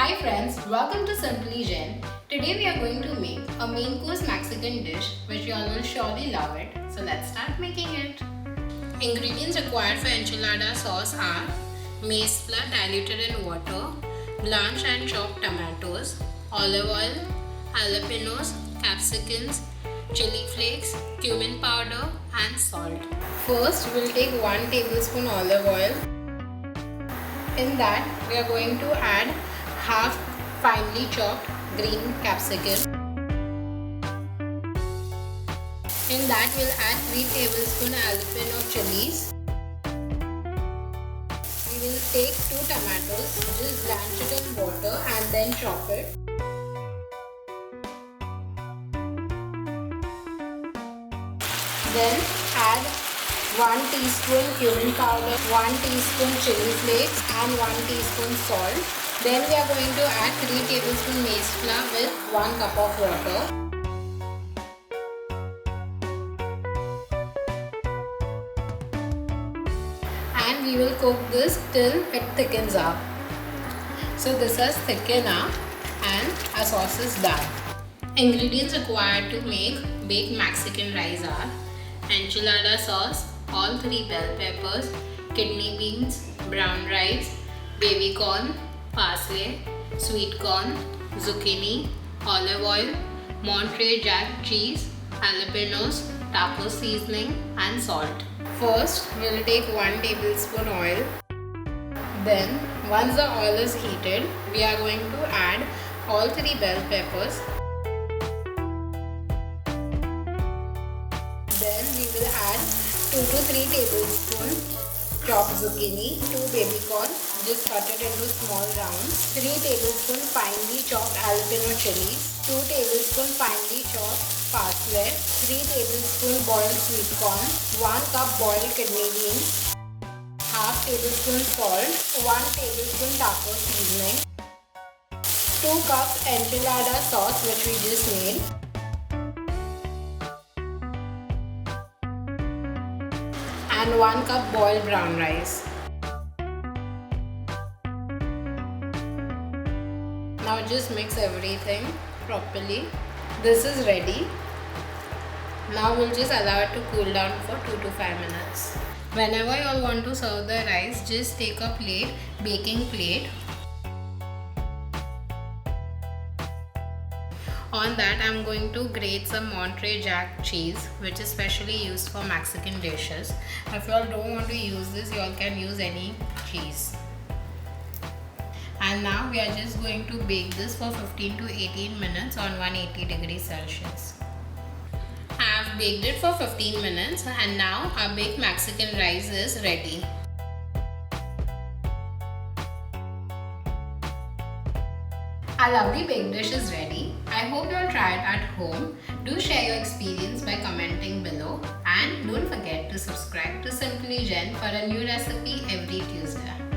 Hi friends, welcome to Simply Jain. Today we are going to make a main course Mexican dish which you all will surely love it. So let's start making it. Ingredients required for enchilada sauce are maize flour diluted in water, blanched and chopped tomatoes, olive oil, jalapenos, capsicums, chili flakes, cumin powder and salt. First we'll take 1 tablespoon olive oil. In that we are going to add half finely chopped green capsicum. In that we'll add 3 tablespoons jalapeno chillies. We will take 2 tomatoes, just blanch it in water and then chop it. Then add 1 teaspoon cumin powder, 1 teaspoon chili flakes and 1 teaspoon salt. Then we are going to add 3 tablespoon maize flour with 1 cup of water. And we will cook this till it thickens up. So this has thickened up and our sauce is done. Ingredients required to make baked Mexican rice are enchilada sauce, all 3 bell peppers, kidney beans, brown rice, baby corn, parsley, sweet corn, zucchini, olive oil, Monterey Jack cheese, jalapenos, taco seasoning and salt. First, we will take 1 tablespoon oil. Then, once the oil is heated, we are going to add all 3 bell peppers. Then we will add 2 to 3 tablespoons chopped zucchini, 2 baby corn, just cut it into small rounds, 3 tablespoons finely chopped jalapeno chilies, 2 tablespoons finely chopped parsley, 3 tablespoons boiled sweet corn, 1 cup boiled kidney beans, half tablespoon salt, 1 tablespoon taco seasoning, 2 cups enchilada sauce which we just made, and 1 cup boiled brown rice. Now just mix everything properly. This is ready. Now we'll just allow it to cool down for 2 to 5 minutes. Whenever you all want to serve the rice, just take a plate, baking plate. On that I'm going to grate some Monterey Jack cheese which is specially used for Mexican dishes. If you all don't want to use this, you all can use any cheese. And now we are just going to bake this for 15 to 18 minutes on 180 degrees Celsius. I have baked it for 15 minutes and now our baked Mexican rice is ready. Our lovely baked dish is ready. I hope you all try it at home. Do share your experience by commenting below and don't forget to subscribe to Simply Jain for a new recipe every Tuesday.